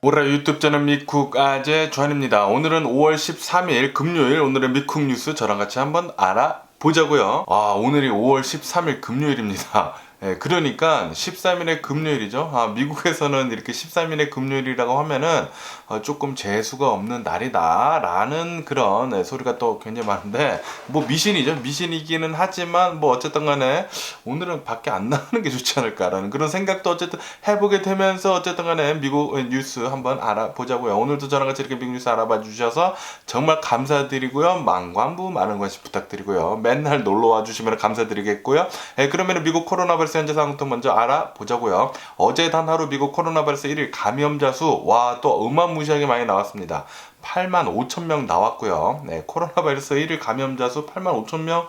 모라 유튜브 채널 미쿡 아재 주한입니다. 오늘은 5월 13일 금요일, 오늘의 미쿡 뉴스 저랑 같이 한번 알아보자고요. 오늘이 5월 13일 금요일입니다. 그러니까 13일의 금요일이죠. 미국에서는 이렇게 13일의 금요일이라고 하면은 조금 재수가 없는 날이다 라는 그런 소리가 또 굉장히 많은데, 뭐 미신이죠. 미신이기는 하지만 뭐 어쨌든 간에 오늘은 밖에 안 나가는 게 좋지 않을까라는 그런 생각도 어쨌든 해보게 되면서 어쨌든 간에 미국 뉴스 한번 알아보자고요. 오늘도 저랑 같이 이렇게 미국 뉴스 알아봐 주셔서 정말 감사드리고요. 만관부 많은 관심 부탁드리고요. 맨날 놀러와 주시면 감사드리겠고요. 그러면 미국 코로나 바이러스 현재 상황부터 먼저 알아보자고요. 어제 단 하루 미국 코로나 바이러스 1일 감염자 수, 또 어마무시하게 많이 나왔습니다. 8만 5천 명 나왔고요. 코로나 바이러스 1일 감염자 수 8만 5천 명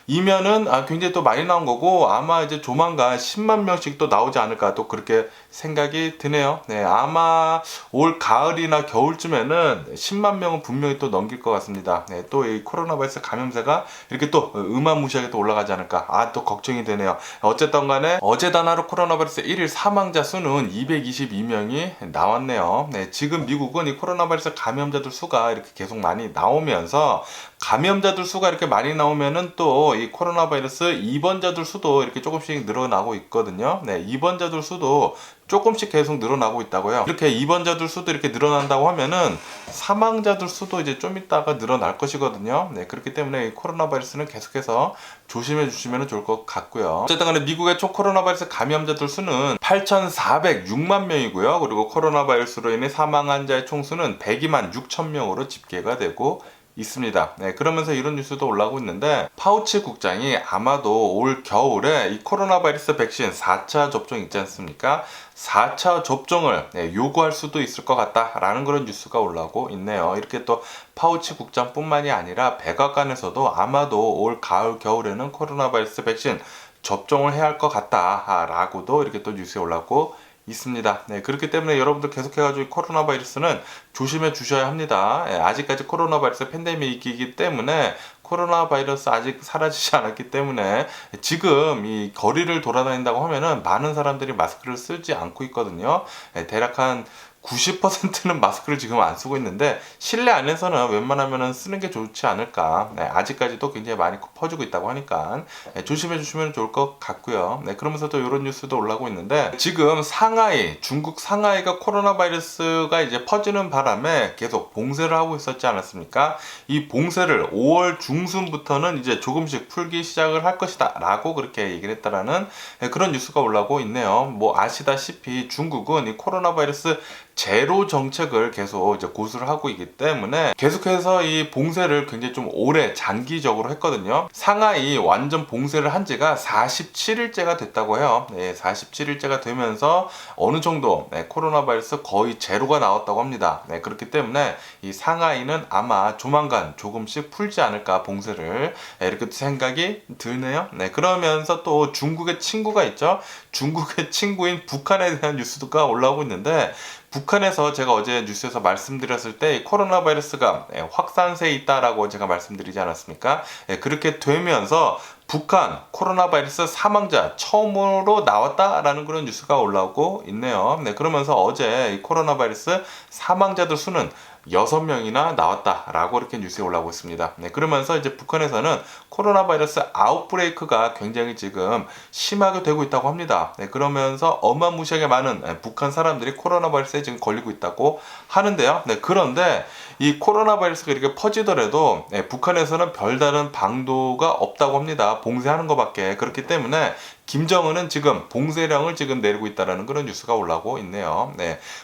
이면은 굉장히 또 많이 나온 거고, 아마 이제 조만간 10만 명씩 또 나오지 않을까 또 그렇게 생각이 드네요. 아마 올 가을이나 겨울쯤에는 10만 명은 분명히 또 넘길 것 같습니다. 또 이 코로나 바이러스 감염세가 이렇게 또 어마무시하게 또 올라가지 않을까, 또 걱정이 되네요. 어쨌든 간에 어제 단 하루 코로나 바이러스 1일 사망자 수는 222명이 나왔네요. 지금 미국은 이 코로나 바이러스 감염자들 수가 이렇게 계속 많이 나오면서, 감염자들 수가 이렇게 많이 나오면은 또 이 코로나 바이러스 입원자들 수도 이렇게 조금씩 늘어나고 있거든요. 입원자들 수도 조금씩 계속 늘어나고 있다고요. 이렇게 입원자들 수도 이렇게 늘어난다고 하면은 사망자들 수도 이제 좀 있다가 늘어날 것이거든요. 그렇기 때문에 이 코로나 바이러스는 계속해서 조심해 주시면 좋을 것 같고요. 어쨌든 간에 미국의 총 코로나 바이러스 감염자들 수는 8,406만 명이고요. 그리고 코로나 바이러스로 인해 사망한 자의 총수는 102만 6천 명으로 집계가 되고 있습니다. 그러면서 이런 뉴스도 올라오고 있는데, 파우치 국장이 아마도 올 겨울에 이 코로나 바이러스 백신 4차 접종 있지 않습니까? 4차 접종을 요구할 수도 있을 것 같다라는 그런 뉴스가 올라오고 있네요. 이렇게 또 파우치 국장뿐만이 아니라 백악관에서도 아마도 올 가을 겨울에는 코로나 바이러스 백신 접종을 해야 할 것 같다라고도 이렇게 또 뉴스에 올라오고 있습니다. 그렇기 때문에 여러분들 계속해가지고 코로나 바이러스는 조심해 주셔야 합니다. 아직까지 코로나 바이러스 팬데믹이기 때문에, 코로나 바이러스 아직 사라지지 않았기 때문에 지금 이 거리를 돌아다닌다고 하면은 많은 사람들이 마스크를 쓰지 않고 있거든요. 대략 한 90%는 마스크를 지금 안 쓰고 있는데, 실내 안에서는 웬만하면 쓰는 게 좋지 않을까. 아직까지도 굉장히 많이 퍼지고 있다고 하니까 조심해 주시면 좋을 것 같고요. 그러면서 또 이런 뉴스도 올라오고 있는데, 지금 상하이, 중국 상하이가 코로나 바이러스가 이제 퍼지는 바람에 계속 봉쇄를 하고 있었지 않았습니까? 이 봉쇄를 5월 중순부터는 이제 조금씩 풀기 시작을 할 것이다 라고 그렇게 얘기를 했다라는 그런 뉴스가 올라오고 있네요. 뭐 아시다시피 중국은 이 코로나 바이러스 제로 정책을 계속 이제 고수를 하고 있기 때문에 계속해서 이 봉쇄를 굉장히 좀 오래 장기적으로 했거든요. 상하이 완전 봉쇄를 한 지가 47일째가 됐다고 해요. 47일째가 되면서 어느 정도 코로나 바이러스 거의 제로가 나왔다고 합니다. 그렇기 때문에 이 상하이는 아마 조만간 조금씩 풀지 않을까, 봉쇄를, 이렇게 생각이 드네요. 그러면서 또 중국의 친구가 있죠. 중국의 친구인 북한에 대한 뉴스가 올라오고 있는데, 북한에서 제가 어제 뉴스에서 말씀드렸을 때 코로나 바이러스가 확산세에 있다라고 제가 말씀드리지 않았습니까? 그렇게 되면서 북한 코로나 바이러스 사망자 처음으로 나왔다라는 그런 뉴스가 올라오고 있네요. 그러면서 어제 이 코로나 바이러스 사망자들 수는 6명이나 나왔다라고 이렇게 뉴스에 올라오고 있습니다. 그러면서 이제 북한에서는 코로나 바이러스 아웃브레이크가 굉장히 지금 심하게 되고 있다고 합니다. 그러면서 어마무시하게 많은 북한 사람들이 코로나 바이러스에 지금 걸리고 있다고 하는데요. 그런데 이 코로나 바이러스가 이렇게 퍼지더라도 북한에서는 별다른 방도가 없다고 합니다. 봉쇄하는 것밖에. 그렇기 때문에 김정은은 지금 봉쇄령을 지금 내리고 있다는 그런 뉴스가 올라오고 있네요.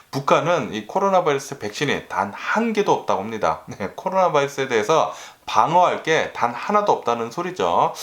북한은 이 코로나 바이러스 백신이 단 한 개도 없다고 합니다. 코로나 바이러스에 대해서 방어할 게 단 하나도 없다는 소리죠.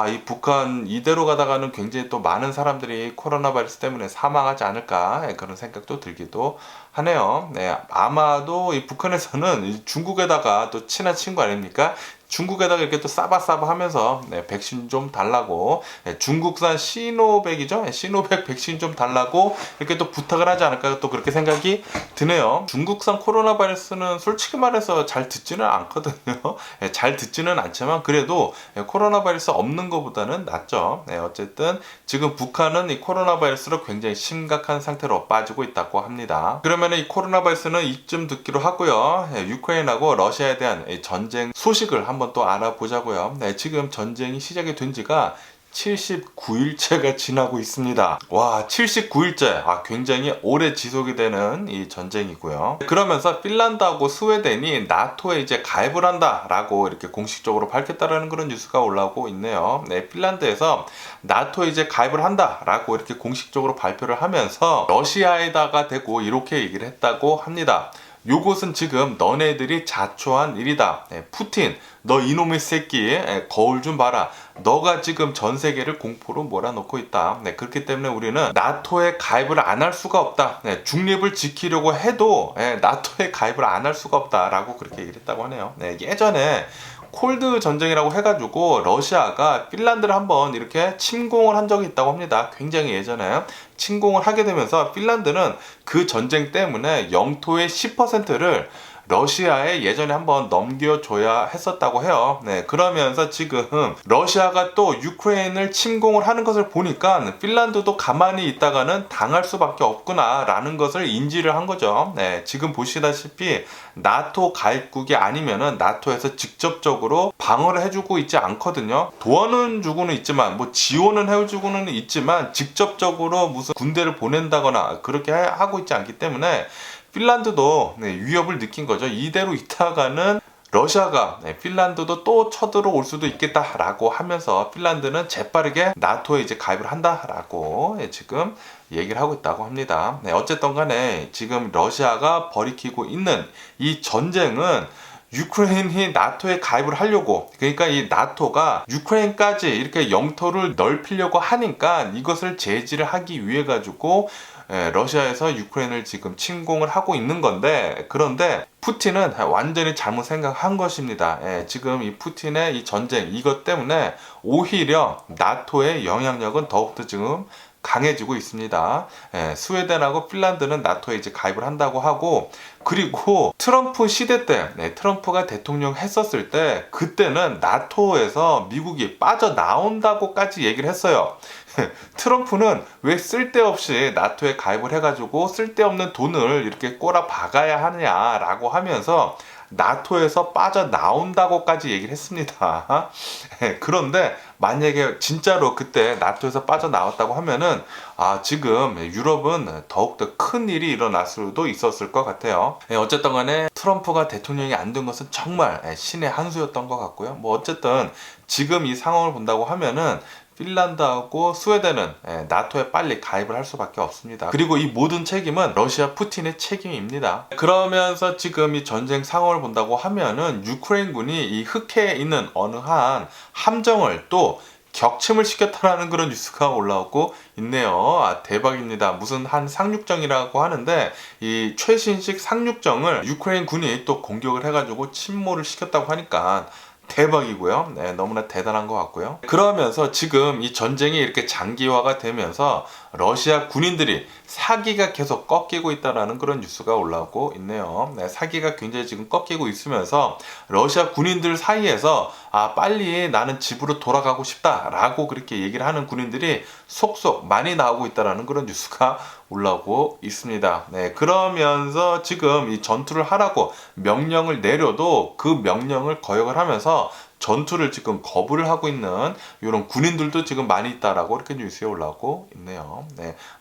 이 북한 이대로 가다가는 굉장히 또 많은 사람들이 코로나 바이러스 때문에 사망하지 않을까, 그런 생각도 들기도 하네요. 아마도 이 북한에서는 중국에다가 또 친한 친구 아닙니까? 중국에다가 이렇게 또 싸바싸바 하면서 백신 좀 달라고, 중국산 시노백이죠. 시노백 백신 좀 달라고 이렇게 또 부탁을 하지 않을까 또 그렇게 생각이 드네요. 중국산 코로나 바이러스는 솔직히 말해서 잘 듣지는 않거든요. 잘 듣지는 않지만 그래도 코로나 바이러스 없는 것보다는 낫죠. 어쨌든 지금 북한은 이 코로나 바이러스로 굉장히 심각한 상태로 빠지고 있다고 합니다. 그러면 이 코로나 바이러스는 이쯤 듣기로 하고요. 유크레인하고 러시아에 대한 전쟁 소식을 한번 또 알아보자고요. 지금 전쟁이 시작이 된 지가 79일째가 지나고 있습니다. 와, 79일째. 굉장히 오래 지속이 되는 이 전쟁이고요. 그러면서 핀란드하고 스웨덴이 나토에 이제 가입을 한다라고 이렇게 공식적으로 밝혔다라는 그런 뉴스가 올라오고 있네요. 핀란드에서 나토에 이제 가입을 한다라고 이렇게 공식적으로 발표를 하면서 러시아에다가 대고 이렇게 얘기를 했다고 합니다. 요것은 지금 너네들이 자초한 일이다. 푸틴, 너 이놈의 새끼, 거울 좀 봐라. 너가 지금 전 세계를 공포로 몰아넣고 있다. 그렇기 때문에 우리는 나토에 가입을 안 할 수가 없다. 중립을 지키려고 해도 나토에 가입을 안 할 수가 없다라고 그렇게 얘기를 했다고 하네요. 예전에 콜드 전쟁이라고 해가지고 러시아가 핀란드를 한번 이렇게 침공을 한 적이 있다고 합니다. 굉장히 예전에 침공을 하게 되면서 핀란드는 그 전쟁 때문에 영토의 10%를 러시아에 예전에 한번 넘겨줘야 했었다고 해요. 그러면서 지금 러시아가 또 유크레인을 침공을 하는 것을 보니까 핀란드도 가만히 있다가는 당할 수밖에 없구나 라는 것을 인지를 한 거죠. 지금 보시다시피 나토 가입국이 아니면은 나토에서 직접적으로 방어를 해주고 있지 않거든요. 도와는 주고는 있지만 뭐 지원은 해주고는 있지만 직접적으로 무슨 군대를 보낸다거나 그렇게 하고 있지 않기 때문에 핀란드도 위협을 느낀 거죠. 이대로 있다가는 러시아가 핀란드도 또 쳐들어올 수도 있겠다라고 하면서 핀란드는 재빠르게 나토에 이제 가입을 한다라고 지금 얘기를 하고 있다고 합니다. 어쨌든 간에 지금 러시아가 벌이키고 있는 이 전쟁은 유크레인이 나토에 가입을 하려고, 그러니까 이 나토가 유크레인까지 이렇게 영토를 넓히려고 하니까 이것을 제지를 하기 위해 가지고 러시아에서 유크레인을 지금 침공을 하고 있는 건데, 그런데 푸틴은 완전히 잘못 생각한 것입니다. 지금 이 푸틴의 이 전쟁 이것 때문에 오히려 나토의 영향력은 더욱더 지금 강해지고 있습니다. 스웨덴하고 핀란드는 나토에 이제 가입을 한다고 하고, 그리고 트럼프 시대 때 트럼프가 대통령 했었을 때 그때는 나토에서 미국이 빠져나온다고까지 얘기를 했어요. 트럼프는 왜 쓸데없이 나토에 가입을 해가지고 쓸데없는 돈을 이렇게 꼬라 박아야 하냐라고 하면서 나토에서 빠져나온다고까지 얘기를 했습니다. 그런데 만약에 진짜로 그때 나토에서 빠져나왔다고 하면은 지금 유럽은 더욱더 큰 일이 일어날 수도 있었을 것 같아요. 어쨌든 간에 트럼프가 대통령이 안 된 것은 정말 신의 한 수였던 것 같고요. 뭐 어쨌든 지금 이 상황을 본다고 하면은 핀란드하고 스웨덴은 나토에 빨리 가입을 할 수밖에 없습니다. 그리고 이 모든 책임은 러시아 푸틴의 책임입니다. 그러면서 지금 이 전쟁 상황을 본다고 하면은 유크레인군이 이 흑해에 있는 어느 한 함정을 또 격침을 시켰다라는 그런 뉴스가 올라오고 있네요. 대박입니다. 무슨 한 상륙정이라고 하는데 이 최신식 상륙정을 유크레인 군이 또 공격을 해가지고 침몰을 시켰다고 하니까 대박이고요. 너무나 대단한 것 같고요. 그러면서 지금 이 전쟁이 이렇게 장기화가 되면서 러시아 군인들이 사기가 계속 꺾이고 있다라는 그런 뉴스가 올라오고 있네요. 사기가 굉장히 지금 꺾이고 있으면서 러시아 군인들 사이에서 빨리 나는 집으로 돌아가고 싶다라고 그렇게 얘기를 하는 군인들이 속속 많이 나오고 있다라는 그런 뉴스가 올라오고 있습니다. 그러면서 지금 이 전투를 하라고 명령을 내려도 그 명령을 거역을 하면서 전투를 지금 거부를 하고 있는 이런 군인들도 지금 많이 있다라고 이렇게 뉴스에 올라오고 있네요.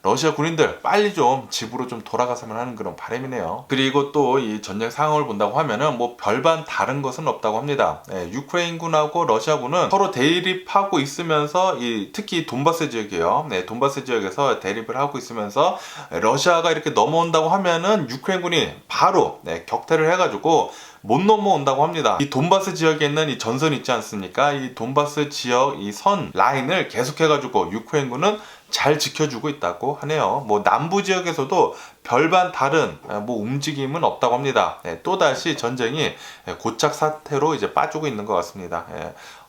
러시아 군인들 빨리 좀 집으로 좀 돌아갔으면 하는 그런 바람이네요. 그리고 또 이 전쟁 상황을 본다고 하면은 뭐 별반 다른 것은 없다고 합니다. 유크레인군하고 러시아군은 서로 대립하고 있으면서 특히 돈바스 지역이에요. 돈바스 지역에서 대립을 하고 있으면서 러시아가 이렇게 넘어온다고 하면은 유크레인군이 바로 격퇴를 해가지고 못 넘어온다고 합니다. 이 돈바스 지역에 있는 이 전선 있지 않습니까? 이 돈바스 지역 이 선 라인을 계속해가지고 유크레인군은 잘 지켜주고 있다고 하네요. 뭐 남부 지역에서도 별반 다른 뭐 움직임은 없다고 합니다. 또다시 전쟁이 고착 사태로 이제 빠지고 있는 것 같습니다.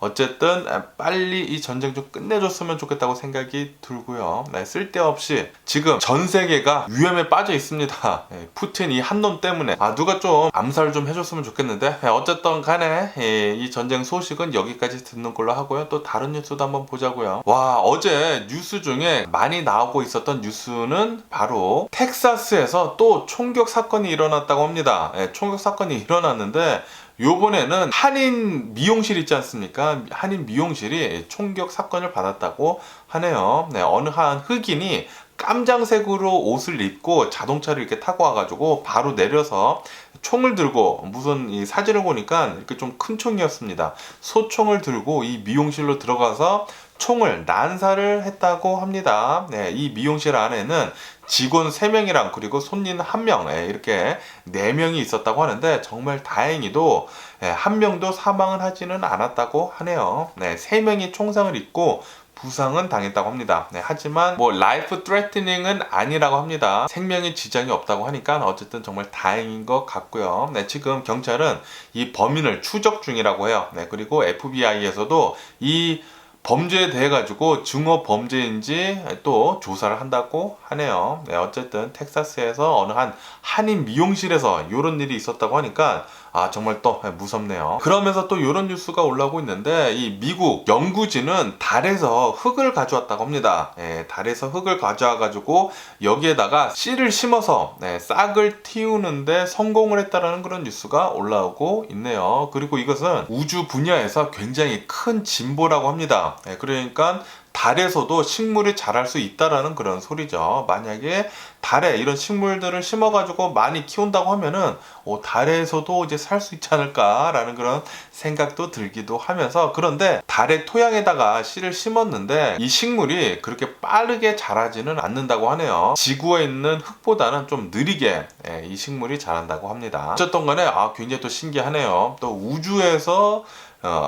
어쨌든 빨리 이 전쟁 좀 끝내줬으면 좋겠다고 생각이 들고요. 쓸데없이 지금 전 세계가 위험에 빠져 있습니다. 푸틴 이 한 놈 때문에 누가 좀 암살 좀 해줬으면 좋겠는데 어쨌든 간에 이 전쟁 소식은 여기까지 듣는 걸로 하고요. 또 다른 뉴스도 한번 보자고요. 와, 어제 뉴스 중에 많이 나오고 있었던 뉴스는 바로 텍사스에서 또 총격 사건이 일어났다고 합니다. 총격 사건이 일어났는데 요번에는 한인 미용실 있지 않습니까? 한인 미용실이 총격 사건을 받았다고 하네요. 어느 한 흑인이 깜장색으로 옷을 입고 자동차를 이렇게 타고 와가지고 바로 내려서 총을 들고, 무슨 이 사진을 보니까 이렇게 좀 큰 총이었습니다. 소총을 들고 이 미용실로 들어가서 총을 난사를 했다고 합니다. 이 미용실 안에는 직원 3명이랑 그리고 손님 1명, 이렇게 4명이 있었다고 하는데 정말 다행히도 1명도 사망을 하지는 않았다고 하네요. 3명이 총상을 입고 부상은 당했다고 합니다. 하지만 뭐 라이프 트레트닝은 아니라고 합니다. 생명에 지장이 없다고 하니까 어쨌든 정말 다행인 것 같고요. 지금 경찰은 이 범인을 추적 중이라고 해요. 그리고 FBI에서도 이 범죄에 대해 가지고 증오 범죄인지 또 조사를 한다고 하네요. 어쨌든 텍사스에서 어느 한 한인 미용실에서 이런 일이 있었다고 하니까 정말 또 무섭네요. 그러면서 또 이런 뉴스가 올라오고 있는데 이 미국 연구진은 달에서 흙을 가져왔다고 합니다. 달에서 흙을 가져와 가지고 여기에다가 씨를 심어서 싹을 틔우는데 성공을 했다라는 그런 뉴스가 올라오고 있네요. 그리고 이것은 우주 분야에서 굉장히 큰 진보라고 합니다. 그러니까 달에서도 식물이 자랄 수 있다라는 그런 소리죠. 만약에 달에 이런 식물들을 심어가지고 많이 키운다고 하면은 달에서도 이제 살 수 있지 않을까라는 그런 생각도 들기도 하면서, 그런데 달의 토양에다가 씨를 심었는데 이 식물이 그렇게 빠르게 자라지는 않는다고 하네요. 지구에 있는 흙보다는 좀 느리게 이 식물이 자란다고 합니다. 어쨌든 간에 굉장히 또 신기하네요. 또 우주에서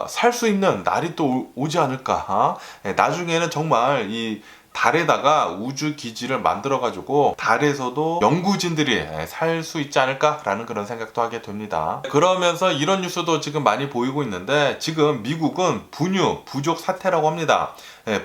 살 수 있는 날이 또 오지 않을까. 나중에는 정말 이 달에다가 우주 기지를 만들어 가지고 달에서도 연구진들이 살 수 있지 않을까라는 그런 생각도 하게 됩니다. 그러면서 이런 뉴스도 지금 많이 보이고 있는데, 지금 미국은 분유 부족 사태라고 합니다.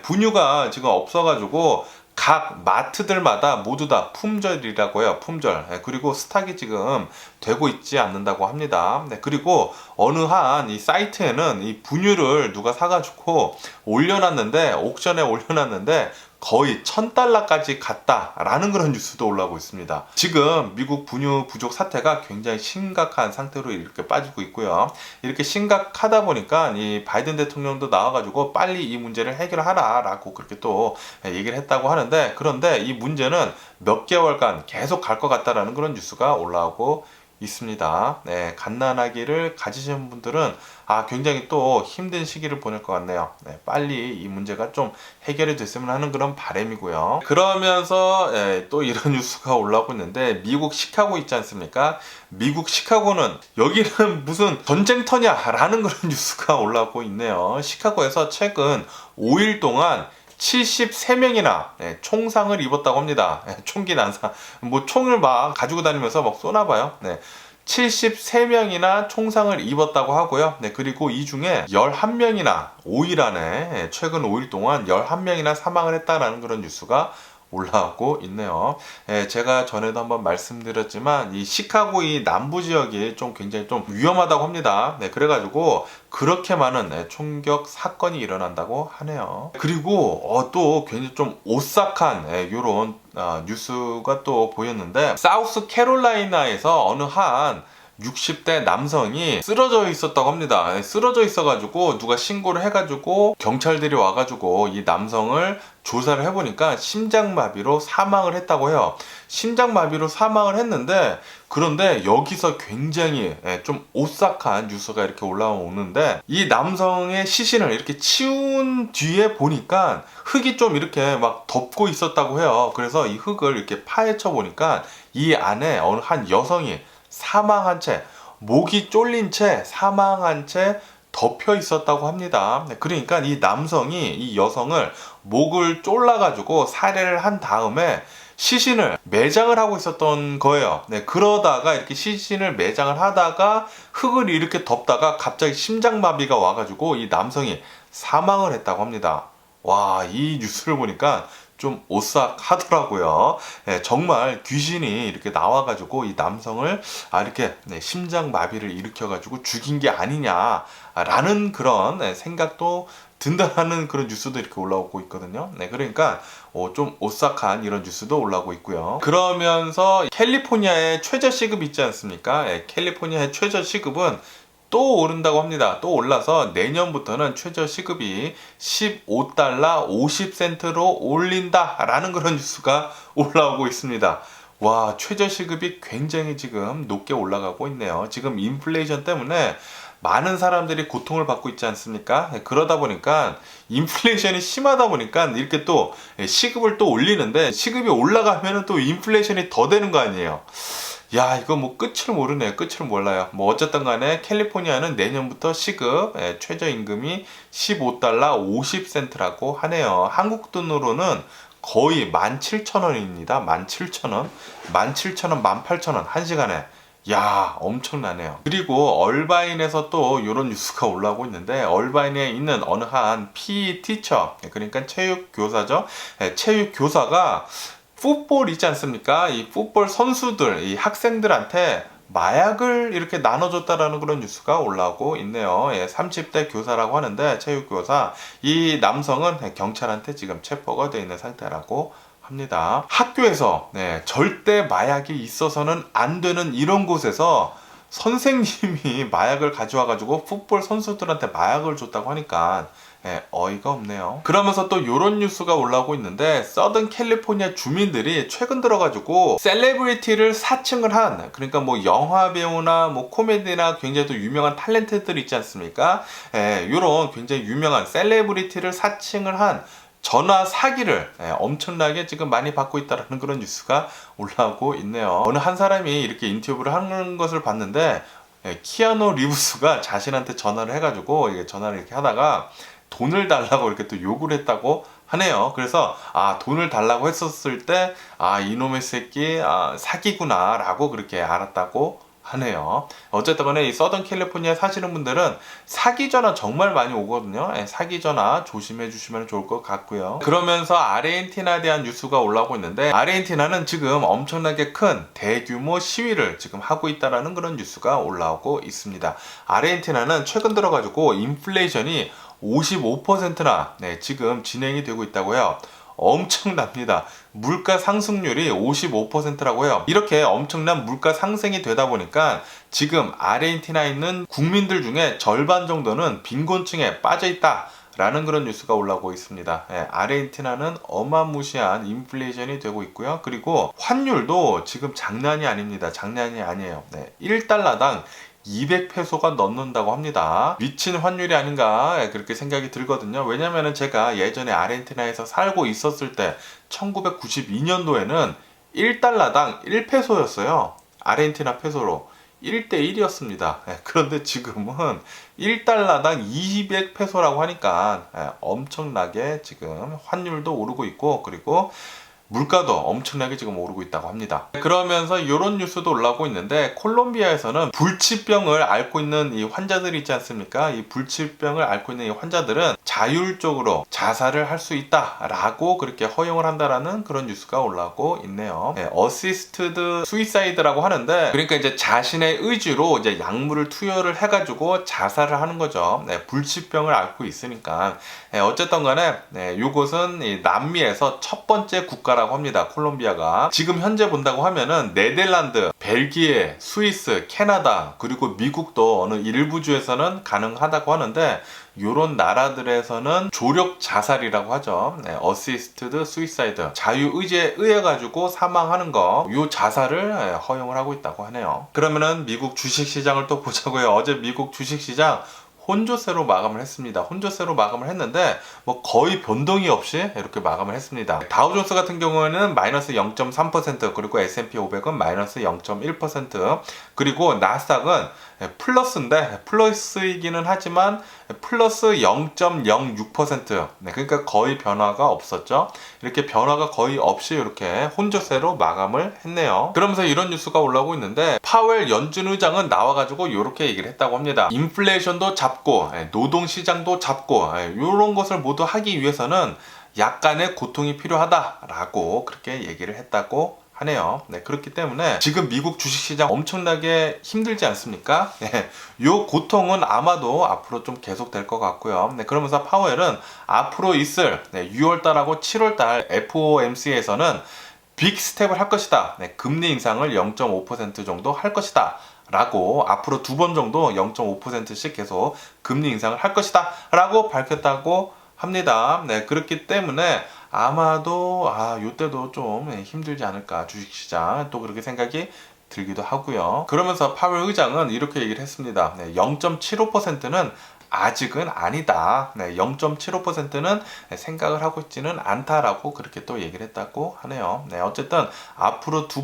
분유가 지금 없어 가지고 각 마트들마다 모두 다 품절이라고 해요. 품절. 그리고 스탁이 지금 되고 있지 않는다고 합니다. 그리고 어느 한 이 사이트에는 이 분유를 누가 사가지고 올려놨는데, 옥션에 올려놨는데 거의 $1,000까지 갔다라는 그런 뉴스도 올라오고 있습니다. 지금 미국 분유 부족 사태가 굉장히 심각한 상태로 이렇게 빠지고 있고요. 이렇게 심각하다 보니까 이 바이든 대통령도 나와가지고 빨리 이 문제를 해결하라라고 그렇게 또 얘기를 했다고 하는데, 그런데 이 문제는 몇 개월간 계속 갈 것 같다라는 그런 뉴스가 올라오고 있습니다. 갓난아기를 가지신 분들은 굉장히 또 힘든 시기를 보낼 것 같네요. 빨리 이 문제가 좀 해결이 됐으면 하는 그런 바람이고요. 그러면서 또 이런 뉴스가 올라오고 있는데, 미국 시카고 있지 않습니까? 미국 시카고는 여기는 무슨 전쟁터냐라는 그런 뉴스가 올라오고 있네요. 시카고에서 최근 5일 동안 73명이나 총상을 입었다고 합니다. 총기 난사, 뭐 총을 막 가지고 다니면서 막 쏘나봐요. 73명이나 총상을 입었다고 하고요. 그리고 이 중에 11명이나 5일 안에, 최근 5일 동안 11명이나 사망을 했다라는 그런 뉴스가 올라오고 있네요. 제가 전에도 한번 말씀드렸지만 이 시카고 이 남부 지역이 좀 굉장히 좀 위험하다고 합니다. 그래가지고 그렇게 많은 총격 사건이 일어난다고 하네요. 그리고 또 굉장히 좀 오싹한 요런 뉴스가 또 보였는데, 사우스 캐롤라이나에서 어느 한 60대 남성이 쓰러져 있었다고 합니다. 쓰러져 있어가지고 누가 신고를 해가지고 경찰들이 와가지고 이 남성을 조사를 해보니까 심장마비로 사망을 했다고 해요. 심장마비로 사망을 했는데, 그런데 여기서 굉장히 좀 오싹한 뉴스가 이렇게 올라오는데, 이 남성의 시신을 이렇게 치운 뒤에 보니까 흙이 좀 이렇게 막 덮고 있었다고 해요. 그래서 이 흙을 이렇게 파헤쳐 보니까 이 안에 어느 한 여성이 사망한 채, 목이 쫄린 채 사망한 채 덮여 있었다고 합니다. 그러니까 이 남성이 이 여성을 목을 졸라가지고 살해를 한 다음에 시신을 매장을 하고 있었던 거예요. 네, 그러다가 이렇게 시신을 매장을 하다가 흙을 이렇게 덮다가 갑자기 심장마비가 와가지고 이 남성이 사망을 했다고 합니다. 와, 이 뉴스를 보니까 좀 오싹하더라고요. 네, 정말 귀신이 이렇게 나와가지고 이 남성을 이렇게 심장마비를 일으켜가지고 죽인 게 아니냐라는 그런 생각도 든다는 그런 뉴스도 이렇게 올라오고 있거든요. 네, 그러니까 좀 오싹한 이런 뉴스도 올라오고 있고요. 그러면서 캘리포니아의 최저 시급 있지 않습니까? 캘리포니아의 최저 시급은 또 오른다고 합니다. 또 올라서 내년부터는 최저 시급이 15달러 50센트로 올린다라는 그런 뉴스가 올라오고 있습니다. 와, 최저 시급이 굉장히 지금 높게 올라가고 있네요. 지금 인플레이션 때문에 많은 사람들이 고통을 받고 있지 않습니까? 그러다 보니까 인플레이션이 심하다 보니까 이렇게 또 시급을 또 올리는데, 시급이 올라가면 또 인플레이션이 더 되는 거 아니에요. 야, 이거 뭐 끝을 모르네요. 끝을 몰라요. 뭐 어쨌든 간에 캘리포니아는 내년부터 시급 최저임금이 15달러 50센트라고 하네요. 한국 돈으로는 거의 17,000원입니다. 17,000원. 17,000원, 18,000원 한 시간에. 야, 엄청나네요. 그리고 얼바인에서 또 이런 뉴스가 올라오고 있는데, 얼바인에 있는 어느 한 PE 티처, 그러니까 체육교사죠. 체육교사가 풋볼 있지 않습니까? 이 풋볼 선수들, 이 학생들한테 마약을 이렇게 나눠줬다라는 그런 뉴스가 올라오고 있네요. 30대 교사라고 하는데, 체육교사. 이 남성은 경찰한테 지금 체포가 되어 있는 상태라고 합니다. 학교에서 절대 마약이 있어서는 안 되는 이런 곳에서 선생님이 마약을 가져와가지고 풋볼 선수들한테 마약을 줬다고 하니까 어이가 없네요. 그러면서 또 이런 뉴스가 올라오고 있는데, 서든 캘리포니아 주민들이 최근 들어가지고 셀레브리티를 사칭을 한, 그러니까 뭐 영화 배우나 뭐 코미디나 굉장히 또 유명한 탤런트들 있지 않습니까? 이런 굉장히 유명한 셀레브리티를 사칭을 한 전화 사기를 엄청나게 지금 많이 받고 있다는 그런 뉴스가 올라오고 있네요. 어느 한 사람이 이렇게 인터뷰를 하는 것을 봤는데, 키아누 리브스가 자신한테 전화를 해가지고 전화를 이렇게 하다가 돈을 달라고 이렇게 또 요구를 했다고 하네요. 그래서 돈을 달라고 했었을 때 이놈의 새끼 사기구나 라고 그렇게 알았다고 하네요. 어쨌든 간에 이 서던 캘리포니아 사시는 분들은 사기 전화 정말 많이 오거든요. 사기 전화 조심해 주시면 좋을 것 같고요. 그러면서 아르헨티나에 대한 뉴스가 올라오고 있는데, 아르헨티나는 지금 엄청나게 큰 대규모 시위를 지금 하고 있다라는 그런 뉴스가 올라오고 있습니다. 아르헨티나는 최근 들어가지고 인플레이션이 55%나 지금 진행이 되고 있다고요. 엄청납니다. 물가 상승률이 55%라고 해요. 이렇게 엄청난 물가 상승이 되다 보니까 지금 아르헨티나에 있는 국민들 중에 절반 정도는 빈곤층에 빠져 있다 라는 그런 뉴스가 올라오고 있습니다. 아르헨티나는 어마무시한 인플레이션이 되고 있고요. 그리고 환율도 지금 장난이 아닙니다. 장난이 아니에요. 1달러당 200페소가 넘는다고 합니다. 미친 환율이 아닌가 그렇게 생각이 들거든요. 왜냐면은 제가 예전에 아르헨티나에서 살고 있었을 때 1992년도에는 1달러당 1페소였어요. 아르헨티나 페소로 1대1이었습니다. 그런데 지금은 1달러당 200페소라고 하니까 엄청나게 지금 환율도 오르고 있고, 그리고 물가도 엄청나게 지금 오르고 있다고 합니다. 그러면서 이런 뉴스도 올라오고 있는데, 콜롬비아에서는 불치병을 앓고 있는 이 환자들이 있지 않습니까? 이 불치병을 앓고 있는 이 환자들은 자율적으로 자살을 할 수 있다라고 그렇게 허용을 한다라는 그런 뉴스가 올라오고 있네요. 어시스트드 수이사이드라고 하는데, 그러니까 이제 자신의 의지로 이제 약물을 투여를 해가지고 자살을 하는 거죠. 불치병을 앓고 있으니까. 어쨌든 간에 이곳은 이 남미에서 첫 번째 국가라고 합니다. 콜롬비아가. 지금 현재 본다고 하면은 네덜란드, 벨기에, 스위스, 캐나다, 그리고 미국도 어느 일부 주에서는 가능하다고 하는데, 요런 나라들에서는 조력 자살이라고 하죠. 어시스트드 수이사이드, 자유의지에 의해 가지고 사망하는 거, 요 자살을 허용을 하고 있다고 하네요. 그러면은 미국 주식시장을 또 보자고요. 어제 미국 주식시장 혼조세로 마감을 했습니다. 혼조세로 마감을 했는데 뭐 거의 변동이 없이 이렇게 마감을 했습니다. 다우존스 같은 경우에는 마이너스 0.3%, 그리고 S&P 500은 마이너스 0.1%, 그리고 나스닥은 플러스인데, 플러스이기는 하지만 플러스 0.06%, 그러니까 거의 변화가 없었죠. 이렇게 변화가 거의 없이 이렇게 혼조세로 마감을 했네요. 그러면서 이런 뉴스가 올라오고 있는데, 파웰 연준 의장은 나와가지고 이렇게 얘기를 했다고 합니다. 인플레이션도 잡고 노동시장도 잡고 이런 것을 모두 하기 위해서는 약간의 고통이 필요하다라고 그렇게 얘기를 했다고 하네요. 그렇기 때문에 지금 미국 주식시장 엄청나게 힘들지 않습니까? 요 고통은 아마도 앞으로 좀 계속될 것 같고요. 그러면서 파웰은 앞으로 있을 6월달하고 7월달 FOMC에서는 빅 스텝을 할 것이다. 금리 인상을 0.5% 정도 할 것이다. 라고 앞으로 2번 정도 0.5%씩 계속 금리 인상을 할 것이다. 라고 밝혔다고 합니다. 그렇기 때문에 아마도 요때도 좀 힘들지 않을까, 주식시장 또 그렇게 생각이 들기도 하고요. 그러면서 파웰 의장은 이렇게 얘기를 했습니다. 0.75%는 아직은 아니다. 0.75%는 생각을 하고 있지는 않다라고 그렇게 또 얘기를 했다고 하네요. 어쨌든 앞으로 두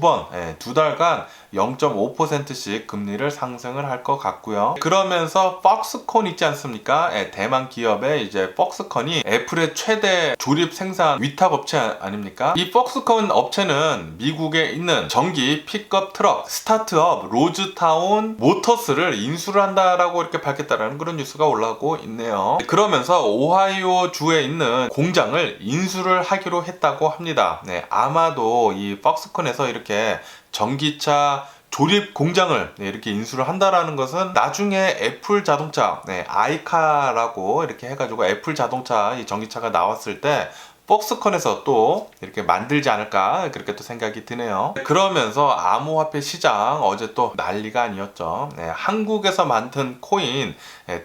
달간 0.5%씩 금리를 상승을 할 것 같고요. 그러면서 폭스콘 있지 않습니까? 대만 기업의 이제 폭스콘이 애플의 최대 조립 생산 위탁 업체 아닙니까? 이 폭스콘 업체는 미국에 있는 전기 픽업 트럭 스타트업 로즈타운 모터스를 인수를 한다라고 이렇게 밝혔다라는 그런 뉴스가 올라오고 있네요. 그러면서 오하이오 주에 있는 공장을 인수를 하기로 했다고 합니다. 아마도 이 폭스콘에서 이렇게 전기차 조립 공장을 이렇게 인수를 한다라는 것은 나중에 애플 자동차, 아이카라고 이렇게 해가지고 애플 자동차 이 전기차가 나왔을 때 폭스콘에서 또 이렇게 만들지 않을까, 그렇게 또 생각이 드네요. 그러면서 암호화폐 시장 어제 또 난리가 아니었죠. 한국에서 만든 코인,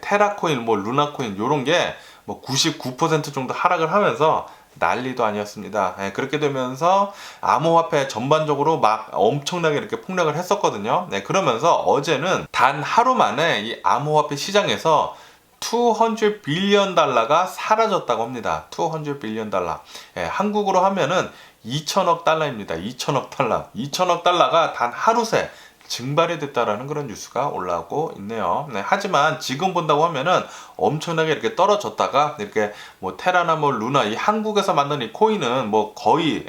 테라코인, 루나코인 요런 게 뭐 99% 정도 하락을 하면서 난리도 아니었습니다. 그렇게 되면서 암호화폐 전반적으로 막 엄청나게 이렇게 폭락을 했었거든요. 그러면서 어제는 단 하루 만에 이 암호화폐 시장에서 200 빌리언 달러가 사라졌다고 합니다. 200 빌리언 달러. 한국으로 하면은 2천억 달러입니다. 2천억 달러. 2천억 달러가 단 하루 새 증발이 됐다라는 그런 뉴스가 올라오고 있네요. 하지만 지금 본다고 하면은 엄청나게 이렇게 떨어졌다가 이렇게 뭐 테라나 뭐 루나 이 한국에서 만든 이 코인은 뭐 거의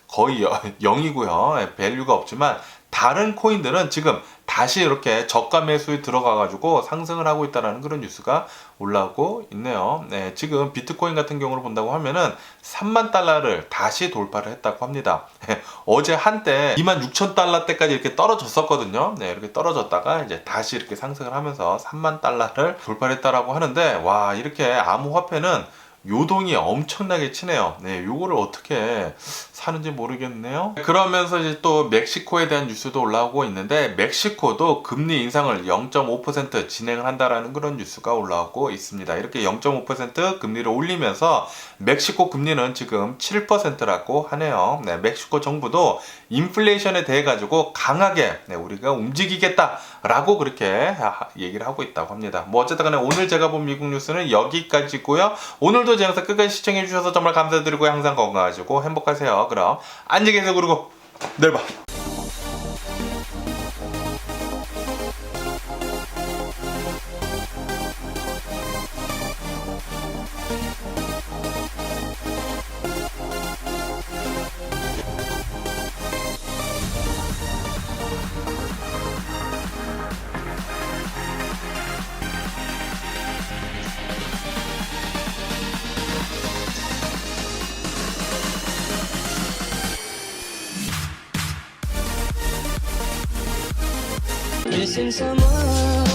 0이고요. 밸류가 없지만 다른 코인들은 지금 다시 이렇게 저가 매수에 들어가가지고 상승을 하고 있다는 그런 뉴스가 올라오고 있네요. 지금 비트코인 같은 경우를 본다고 하면은 3만 달러를 다시 돌파를 했다고 합니다. 어제 한때 26,000달러 때까지 이렇게 떨어졌었거든요. 이렇게 떨어졌다가 이제 다시 이렇게 상승을 하면서 3만 달러를 돌파를 했다라고 하는데, 와, 이렇게 암호화폐는 요동이 엄청나게 치네요. 요거를 어떻게 사는지 모르겠네요. 그러면서 이제 또 멕시코에 대한 뉴스도 올라오고 있는데, 멕시코도 금리 인상을 0.5% 진행을 한다라는 그런 뉴스가 올라오고 있습니다. 이렇게 0.5% 금리를 올리면서 멕시코 금리는 지금 7%라고 하네요. 멕시코 정부도 인플레이션에 대해 가지고 강하게 우리가 움직이겠다라고 그렇게 얘기를 하고 있다고 합니다. 뭐 어쨌든 간에 오늘 제가 본 미국 뉴스는 여기까지고요. 오늘도 제 영상 끝까지 시청해 주셔서 정말 감사드리고 항상 건강하시고 행복하세요. 그럼 안녕히 계세요. 그리고 내일 봐. Missing someone